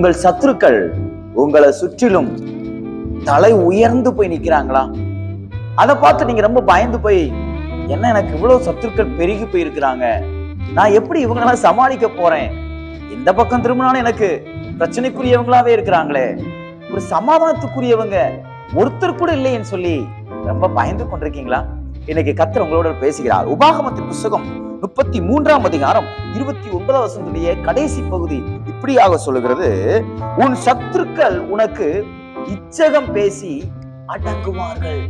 உங்கள் சத்துருக்கள் உங்களை சுற்றிலும் தலை உயர்ந்து போய் நிக்கிறாங்களா? அதை பார்த்து நீங்க ரொம்ப பயந்து போய், என்ன எனக்கு இவ்வளவு சத்துருக்கள் பெருகி போயிருக்கிறாங்க, நான் எப்படி இவங்களெல்லாம் சமாளிக்க போறேன், இந்த பக்கம் திரும்பினாலும் எனக்கு பிரச்சனைக்குரியவங்களாவே இருக்கிறாங்களே, ஒரு சமாதானத்துக்குரியவங்க ஒருத்தர் கூட இல்லைன்னு சொல்லி ரொம்ப பயந்து கொண்டிருக்கீங்களா? இன்னைக்கு கர்த்தர் உங்களோட பேசுகிறார். உபாகமத்தின் புத்தகம் 33ஆம் அதிகாரம் 29வது வசனத்திலேயே கடைசி பகுதி இப்படியாக சொல்லுகிறது, உன் சத்துருக்கள் உனக்கு இச்சகம் பேசி அடங்குவார்கள்.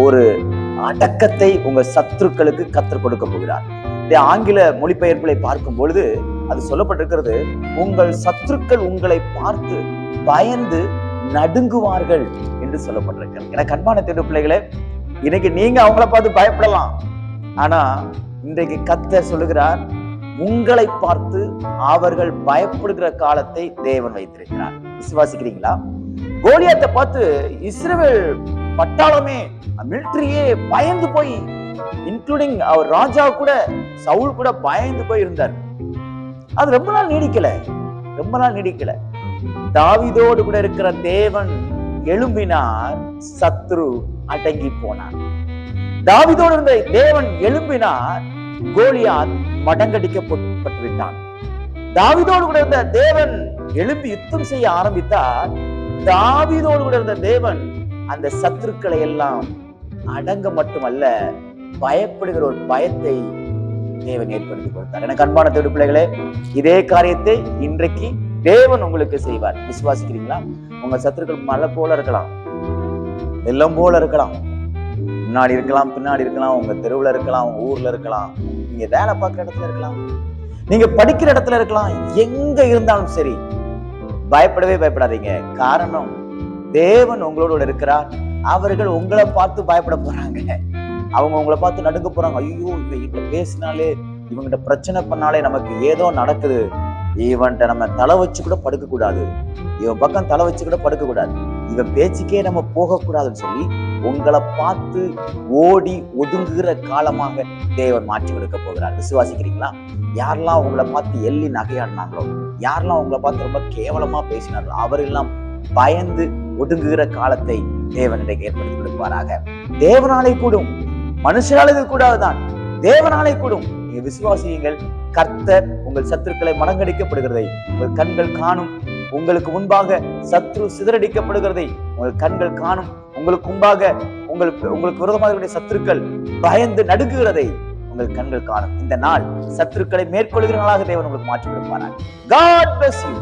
ஒரு அடக்கத்தை உங்க சத்துருக்களுக்கு கர்த்தர் கொடுக்க போகிறார். இந்த ஆங்கில மொழிபெயர்ப்புகளை பார்க்கும் பொழுது அது சொல்லப்பட்டிருக்கிறது, உங்கள் சத்துருக்கள் உங்களை பார்த்து பயந்து நடுங்குவார்கள் என்று சொல்லப்பட்டிருக்கிறது. எனக்கு அன்பான தேவ பிள்ளைகளே, இன்னைக்கு நீங்க அவங்கள பார்த்து பயப்படலாம், ஆனா இன்றைக்கு கர்த்தர் சொல்லுகிறார், உங்களை பார்த்து அவர்கள் பயப்படுகிற காலத்தை தேவன் வைத்திருக்கிறார். விசுவாசிக்கிறீங்களா? கோலியாத்தை பார்த்து இஸ்ரவேல் பட்டாளமே, மிலிட்டரியே பயந்து போய், இன்க்ளூடிங் அவர் ராஜா கூட, சவுல் கூட பயந்து போய் இருந்தார். அது ரொம்ப நாள் நீடிக்கல. தாவீதோடு கூட இருக்கிற தேவன் எழும்பினார், சத்ரு அடங்கி போனார். தாவீதோடு இருந்த தேவன் எழும்பினார், கோலியாத் மடங்கடிக்கப்பட்டு விட்டான். தாவீதோடு கூட இருந்த தேவன் எழும்பி யுத்தம் செய்ய ஆரம்பித்தார். தாவீதோடு கூட இருந்த தேவன் அந்த சத்துருக்களை எல்லாம் அடங்க மட்டுமல்ல, பயப்படுகிற ஒரு பயத்தை தேவன் ஏற்படுத்தி கொடுத்தார். எனக்கு அன்பான தேவ பிள்ளைகளே, இதே காரியத்தை இன்றைக்கு தேவன் உங்களுக்கு செய்வார். விசுவாசிக்கிறீங்களா? உங்க சத்துருக்கள் மலை போல இருக்கலாம், வெள்ளம் போல இருக்கலாம், முன்னாடி இருக்கலாம், பின்னாடி இருக்கலாம், உங்க தெருவுல இருக்கலாம், உங்க ஊர்ல இருக்கலாம், நீங்க வேலை பார்க்கிற இடத்துல இருக்கலாம், நீங்க படிக்கிற இடத்துல இருக்கலாம், எங்க இருந்தாலும் சரி பயப்படாதீங்க. காரணம், தேவன் உங்களோட இருக்கிறார். அவர்கள் உங்களை பார்த்து பயப்பட போறாங்க. அவங்க உங்களை பார்த்து நடுங்க போறாங்க. ஐயோ, இவங்க பேசினாலே, இவங்கிட்ட பிரச்சனை பண்ணாலே நமக்கு ஏதோ நடக்குது, இவன்கிட்ட நம்ம தலை வச்சு கூட படுக்க கூடாது, இவன் பக்கம் தலை வச்சு கூட படுக்க கூடாது, இவன் பேச்சுக்கே நம்ம போக கூடாதுன்னு சொல்லி உங்களை பார்த்து ஓடி ஒதுங்குகிற காலமாக தேவன் மாற்றி கொடுக்க போகிறார். விசுவாசிக்கிறீங்களா? யாரெல்லாம் உங்களை பார்த்து எள்ளி நகையாடினாங்களோ, யாரெல்லாம் உங்களை பார்த்து ரொம்ப கேவலமா பேசினார்களோ, அவரெல்லாம் பயந்து ஒதுங்குகிற காலத்தை தேவன் இன்றைக்கு ஏற்படுத்தி கொடுப்பாராக. தேவனாலே கூடும், மனுஷனாலே கூடாதுதான், தேவனாலே கூடும். நீங்க விசுவாசியுங்கள். கர்த்தர் உங்கள் சத்துருக்களை மடங்கடிக்கப்படுகிறதை உங்கள் கண்கள் காணும். உங்களுக்கு முன்பாக சத்ரு சிதறடிக்கப்படுகிறதை உங்கள் கண்கள் காணும். உங்களுக்கு முன்பாக உங்களுக்கு விரோதமாக சத்துருக்கள் பயந்து நடுங்குகிறதை உங்கள் கண்கள் காணும். இந்த நாள் சத்துருக்களை மேற்கொள்கிற நாளாக தேவன் உங்களுக்கு மாற்றி கொடுப்பாராக. God bless you.